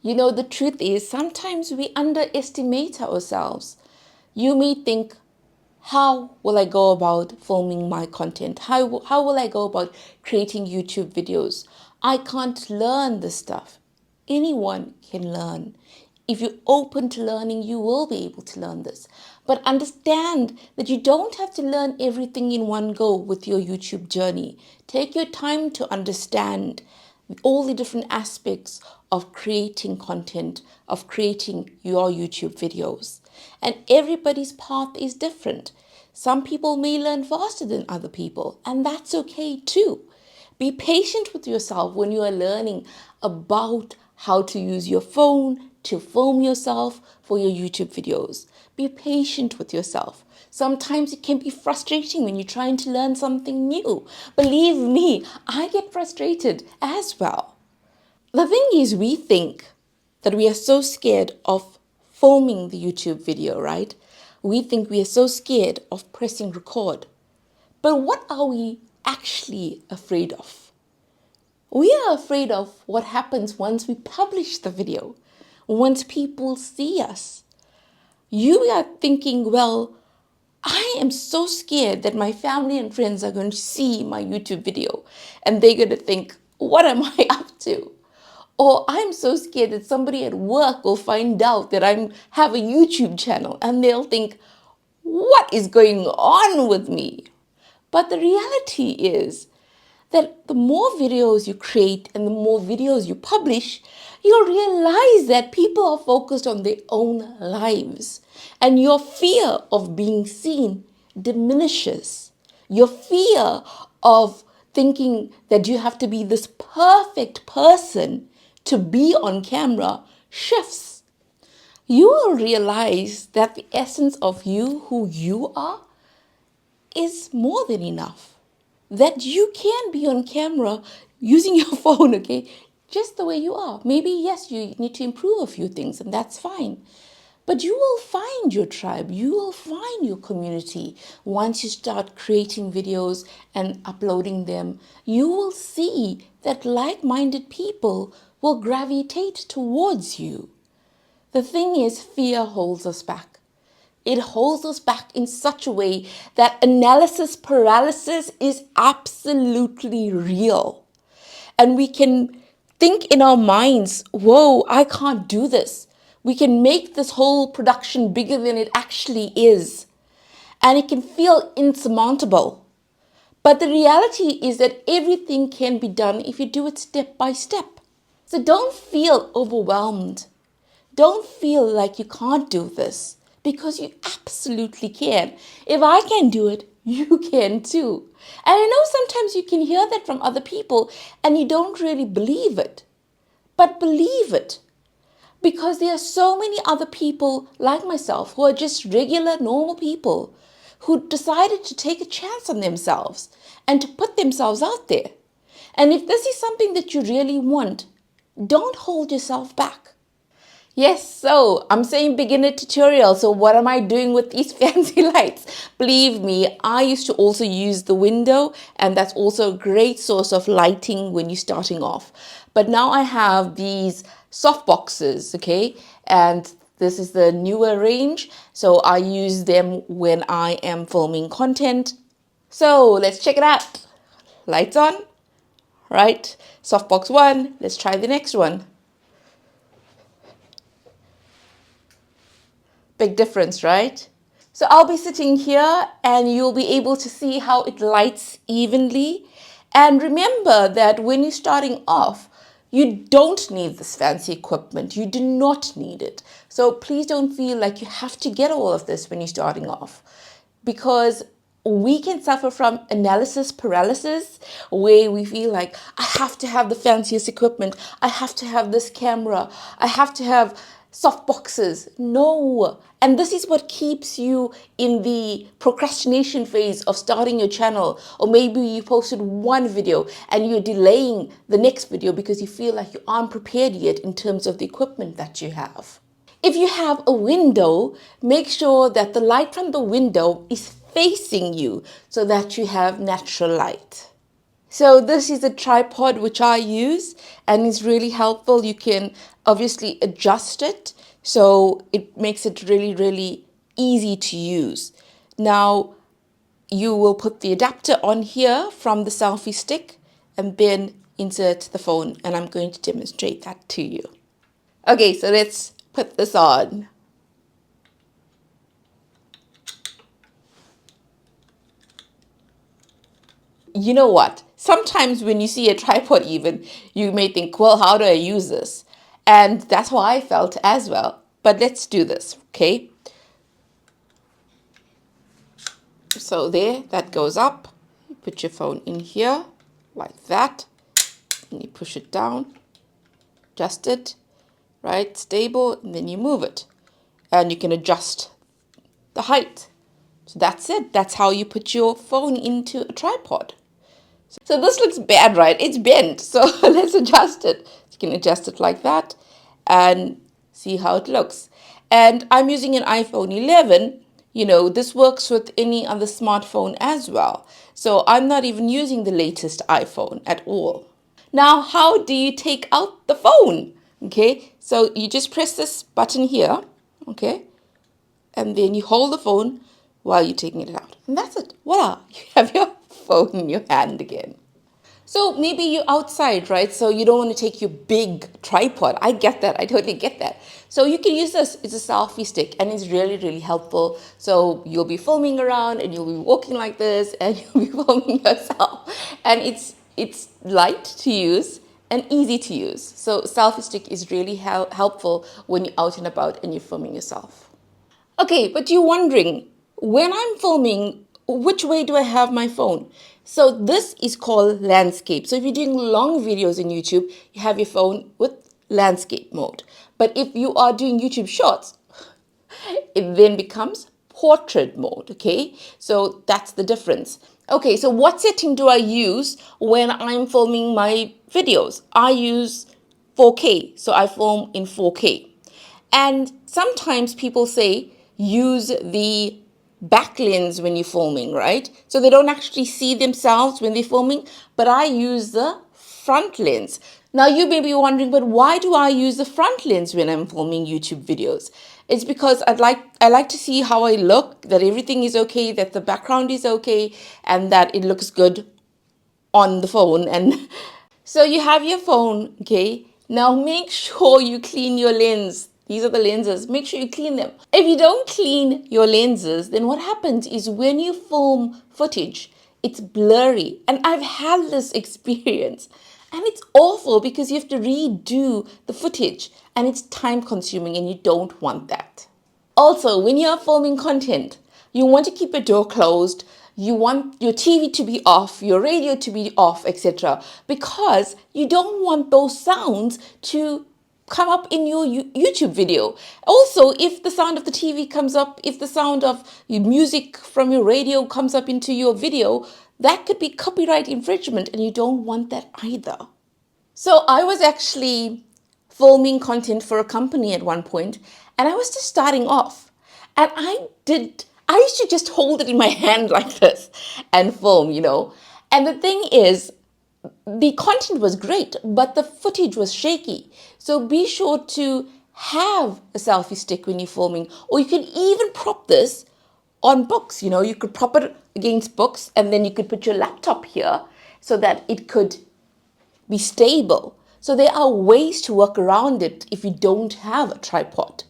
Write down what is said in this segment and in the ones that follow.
You know, the truth is sometimes we underestimate ourselves. You may think, how will I go about filming my content? How will I go about creating YouTube videos? I can't learn this stuff. Anyone can learn. If you're open to learning, you will be able to learn this. But understand that you don't have to learn everything in one go with your YouTube journey. Take your time to understand all the different aspects of creating content, of creating your YouTube videos. And everybody's path is different. Some people may learn faster than other people, and that's okay too. Be patient with yourself when you are learning about how to use your phone to film yourself for your YouTube videos. Be patient with yourself. Sometimes it can be frustrating when you're trying to learn something new. Believe me, I get frustrated as well. The thing is, we think that we are so scared of filming the YouTube video, right? We think we are so scared of pressing record. But what are we actually afraid of? We are afraid of what happens once we publish the video, once people see us. You are thinking, well, I am so scared that my family and friends are going to see my YouTube video and they're going to think, what am I up to? Or I'm so scared that somebody at work will find out that I have a YouTube channel and they'll think, what is going on with me? But the reality is that the more videos you create and the more videos you publish, you'll realize that people are focused on their own lives. And your fear of being seen diminishes. Your fear of thinking that you have to be this perfect person to be on camera shifts. You will realize that the essence of you, who you are, is more than enough. That you can be on camera using your phone, okay, just the way you are. Maybe, yes, you need to improve a few things, and that's fine. But you will find your tribe, you will find your community once you start creating videos and uploading them. You will see that like-minded people will gravitate towards you. The thing is, fear holds us back. It holds us back in such a way that analysis paralysis is absolutely real. And we can think in our minds, whoa, I can't do this. We can make this whole production bigger than it actually is. And it can feel insurmountable. But the reality is that everything can be done if you do it step by step. So don't feel overwhelmed. Don't feel like you can't do this, because you absolutely can. If I can do it, you can too. And I know sometimes you can hear that from other people and you don't really believe it. But believe it, because there are so many other people like myself who are just regular, normal people who decided to take a chance on themselves and to put themselves out there. And if this is something that you really want, don't hold yourself back. Yes, so I'm saying beginner tutorial. So what am I doing with these fancy lights? Believe me, I used to also use the window, and that's also a great source of lighting when you're starting off. But now I have these soft boxes, okay? And this is the newer range. So I use them when I am filming content. So let's check it out. Lights on, right? Softbox 1, let's try the next one. Big difference, right? So I'll be sitting here and you'll be able to see how it lights evenly. And remember that when you're starting off, you don't need this fancy equipment. You do not need it. So please don't feel like you have to get all of this when you're starting off, because we can suffer from analysis paralysis, where we feel like, I have to have the fanciest equipment. I have to have this camera. I have to have soft boxes. No. And this is what keeps you in the procrastination phase of starting your channel. Or maybe you posted one video and you're delaying the next video because you feel like you aren't prepared yet in terms of the equipment that you have. If you have a window, make sure that the light from the window is facing you so that you have natural light. So this is a tripod which I use, and it's really helpful. You can obviously adjust it, so it makes it really, really easy to use. Now, you will put the adapter on here from the selfie stick and then insert the phone, and I'm going to demonstrate that to you. Okay, so let's put this on. You know what? Sometimes when you see a tripod even, you may think, well, how do I use this? And that's how I felt as well. But let's do this, okay? So there, that goes up. You put your phone in here, like that. And you push it down, adjust it, right? Stable, and then you move it. And you can adjust the height. So that's it. That's how you put your phone into a tripod. So this looks bad, right? It's bent. So let's adjust it. You can adjust it like that and see how it looks. And I'm using an iPhone 11. You know, this works with any other smartphone as well. So I'm not even using the latest iPhone at all. Now, how do you take out the phone? Okay, so you just press this button here, okay? And then you hold the phone while you're taking it out. And that's it. Voila, you have your phone in your hand again. So maybe you're outside, right? So you don't want to take your big tripod. I get that. I totally get that. So you can use this. It's a selfie stick and it's really, really helpful. So you'll be filming around and you'll be walking like this and you'll be filming yourself. And it's light to use and easy to use. So selfie stick is really helpful when you're out and about and you're filming yourself. Okay, but you're wondering, when I'm filming, which way do I have my phone? So this is called landscape. So if you're doing long videos in YouTube, you have your phone with landscape mode. But if you are doing YouTube shorts, it then becomes portrait mode, okay? So that's the difference. Okay, so what setting do I use when I'm filming my videos? I use 4K, so I film in 4K. And sometimes people say use the back lens when you're filming, right? So they don't actually see themselves when they're filming, but I use the front lens. Now you may be wondering, but why do I use the front lens when I'm filming YouTube videos? It's because I like to see how I look, that everything is okay, that the background is okay, and that it looks good on the phone. And so you have your phone, okay? Now make sure you clean your lens. These are the lenses. Make sure you clean them. If you don't clean your lenses, then what happens is when you film footage, it's blurry. And I've had this experience. And it's awful because you have to redo the footage and it's time consuming and you don't want that. Also, when you're filming content, you want to keep your door closed. You want your TV to be off, your radio to be off, etc. Because you don't want those sounds to come up in your YouTube video. Also, if the sound of the TV comes up, if the sound of your music from your radio comes up into your video, that could be copyright infringement and you don't want that either. So I was actually filming content for a company at one point and I was just starting off. And I used to just hold it in my hand like this and film, you know. And the thing is, the content was great, but the footage was shaky. So be sure to have a selfie stick when you're filming, or you can even prop this on books. You know, you could prop it against books and then you could put your laptop here so that it could be stable. So there are ways to work around it if you don't have a tripod.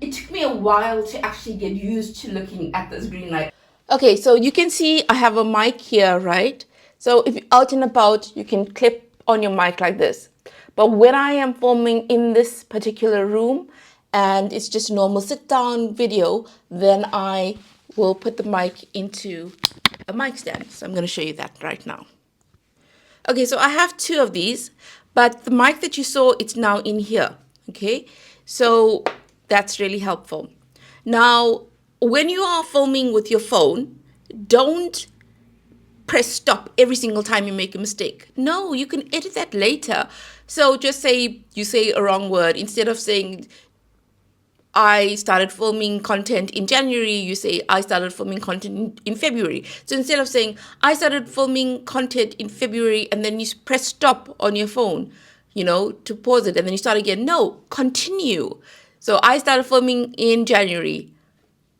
It took me a while to actually get used to looking at this green light. Okay, so you can see I have a mic here, right? So if you're out and about, you can clip on your mic like this. But when I am filming in this particular room and it's just a normal sit down video, then I will put the mic into a mic stand. So I'm going to show you that right now. Okay, so I have two of these, but the mic that you saw, it's now in here. Okay, so that's really helpful. Now, when you are filming with your phone, don't press stop every single time you make a mistake. No, you can edit that later. So just say you say a wrong word. Instead of saying I started filming content in January, you say I started filming content in February. So instead of saying I started filming content in February and then you press stop on your phone, to pause it and then you start again. No, continue. So I started filming in January.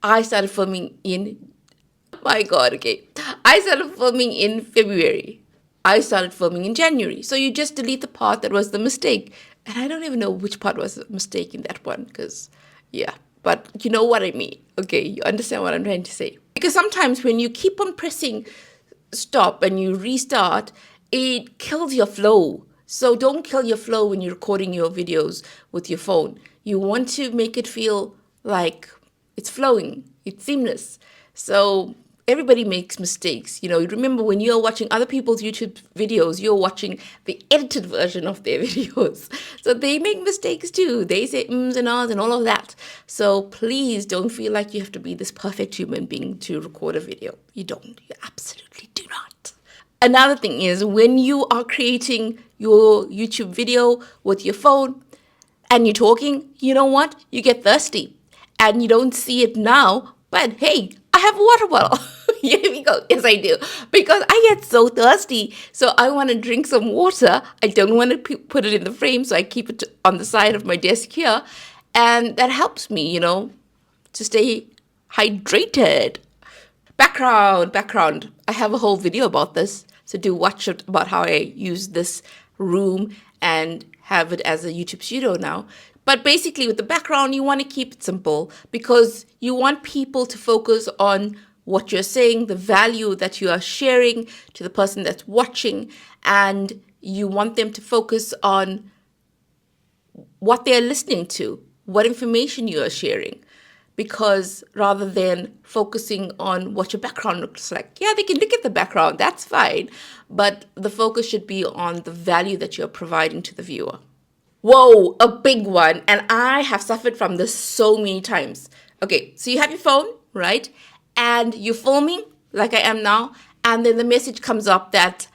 I started filming in, my God, okay. I started filming in February. I started filming in January. So you just delete the part that was the mistake. And I don't even know which part was the mistake in that one because, yeah. But you know what I mean. Okay, you understand what I'm trying to say. Because sometimes when you keep on pressing stop and you restart, it kills your flow. So don't kill your flow when you're recording your videos with your phone. You want to make it feel like it's flowing, it's seamless. So everybody makes mistakes. You remember when you're watching other people's YouTube videos, you're watching the edited version of their videos. So they make mistakes too. They say ums and ahs and all of that. So please don't feel like you have to be this perfect human being to record a video. You don't. You absolutely do not. Another thing is when you are creating your YouTube video with your phone and you're talking, you know what? You get thirsty and you don't see it now, but hey, I have a water bottle. Here we go. Yes, I do. Because I get so thirsty. So I want to drink some water. I don't want to put it in the frame. So I keep it on the side of my desk here. And that helps me, to stay hydrated. Background. I have a whole video about this. So do watch it about how I use this room and have it as a YouTube studio now. But basically with the background, you want to keep it simple because you want people to focus on what you're saying, the value that you are sharing to the person that's watching, and you want them to focus on what they're listening to, what information you are sharing. Because rather than focusing on what your background looks like, yeah, they can look at the background, that's fine. But the focus should be on the value that you're providing to the viewer. Whoa, a big one. And I have suffered from this so many times. Okay, so you have your phone, right? And you're filming like I am now. And then the message comes up that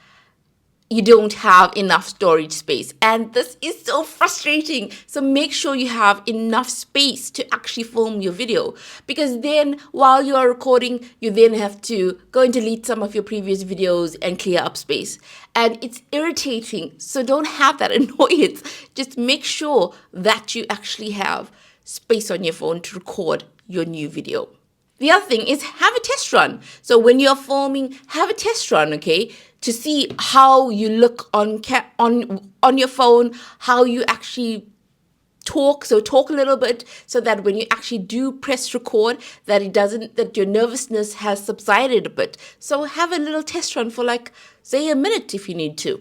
you don't have enough storage space. And this is so frustrating. So make sure you have enough space to actually film your video. Because then while you are recording, you then have to go and delete some of your previous videos and clear up space. And it's irritating. So don't have that annoyance. Just make sure that you actually have space on your phone to record your new video. The other thing is have a test run. So when you're filming, have a test run, okay? To see how you look on your phone, how you actually talk. So talk a little bit so that when you actually do press record, that your nervousness has subsided a bit. So have a little test run for say a minute if you need to.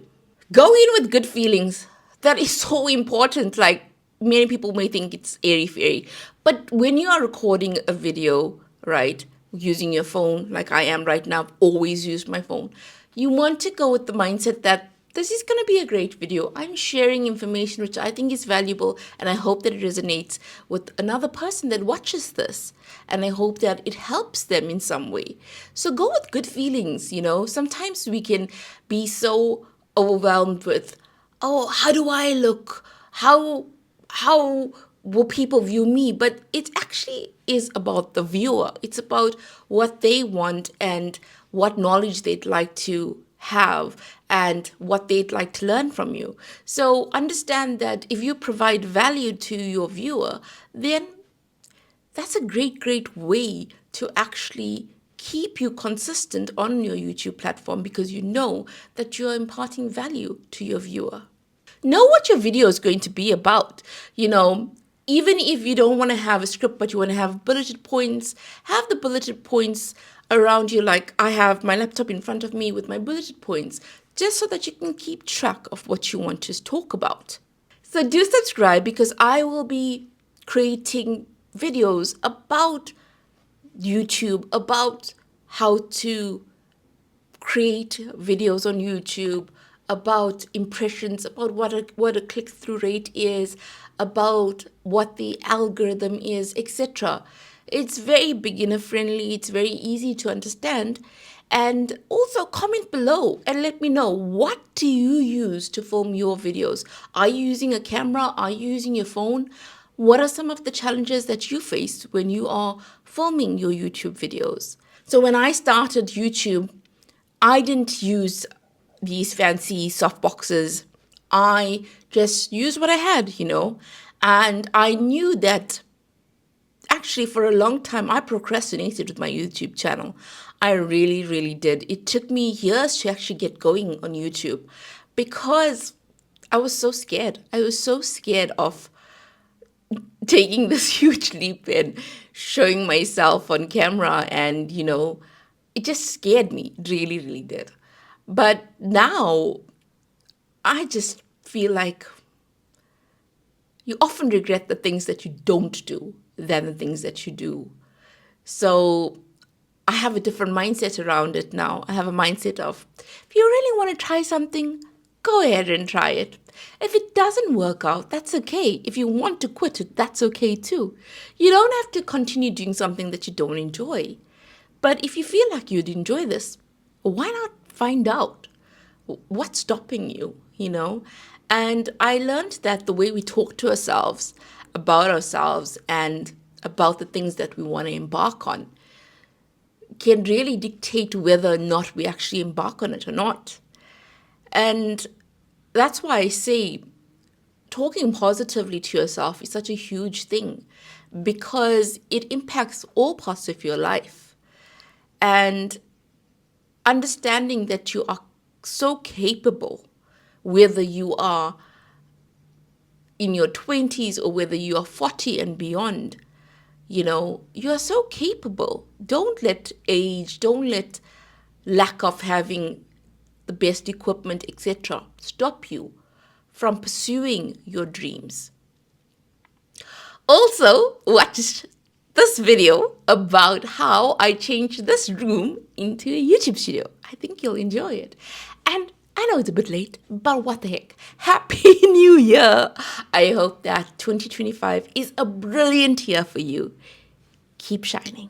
Go in with good feelings. That is so important. Like many people may think it's airy-fairy, but when you are recording a video, right, using your phone like I am right now, I've always used my phone. You want to go with the mindset that this is going to be a great video. I'm sharing information which I think is valuable, and I hope that it resonates with another person that watches this. And I hope that it helps them in some way. So go with good feelings, Sometimes we can be so overwhelmed with, oh, how do I look? How will people view me? But it actually is about the viewer. It's about what they want and what knowledge they'd like to have and what they'd like to learn from you. So understand that if you provide value to your viewer, then that's a great way to actually keep you consistent on your YouTube platform because you know that you're imparting value to your viewer. Know what your video is going to be about. Even if you don't want to have a script, but you want to have bulleted points, have the bulleted points around you. Like I have my laptop in front of me with my bulleted points, just so that you can keep track of what you want to talk about. So do subscribe because I will be creating videos about YouTube, about how to create videos on YouTube, about impressions, about what a click-through rate is, about what the algorithm is, etc. It's very beginner friendly, it's very easy to understand. And also comment below and let me know, what do you use to film your videos? Are you using a camera? Are you using your phone? What are some of the challenges that you face when you are filming your YouTube videos? So when I started YouTube, I didn't use these fancy soft boxes. I just used what I had, and I knew that actually for a long time I procrastinated with my YouTube channel. I really, really did. It took me years to actually get going on YouTube because I was so scared. I was so scared of taking this huge leap and showing myself on camera, and it just scared me. It really, really did. But now I just feel like you often regret the things that you don't do than the things that you do. So I have a different mindset around it now. I have a mindset of, if you really want to try something, go ahead and try it. If it doesn't work out, that's okay. If you want to quit it, that's okay too. You don't have to continue doing something that you don't enjoy. But if you feel like you'd enjoy this, why not find out? What's stopping you? And I learned that the way we talk to ourselves, about ourselves, and about the things that we want to embark on can really dictate whether or not we actually embark on it or not. And that's why I say talking positively to yourself is such a huge thing, because it impacts all parts of your life. And understanding that you are so capable, whether you are in your 20s or whether you are 40 and beyond, you are so capable. Don't let age, don't let lack of having the best equipment, etc., stop you from pursuing your dreams. Also, watch this video about how I changed this room into a YouTube studio. I think you'll enjoy it. And I know it's a bit late, but what the heck? Happy New Year! I hope that 2025 is a brilliant year for you. Keep shining.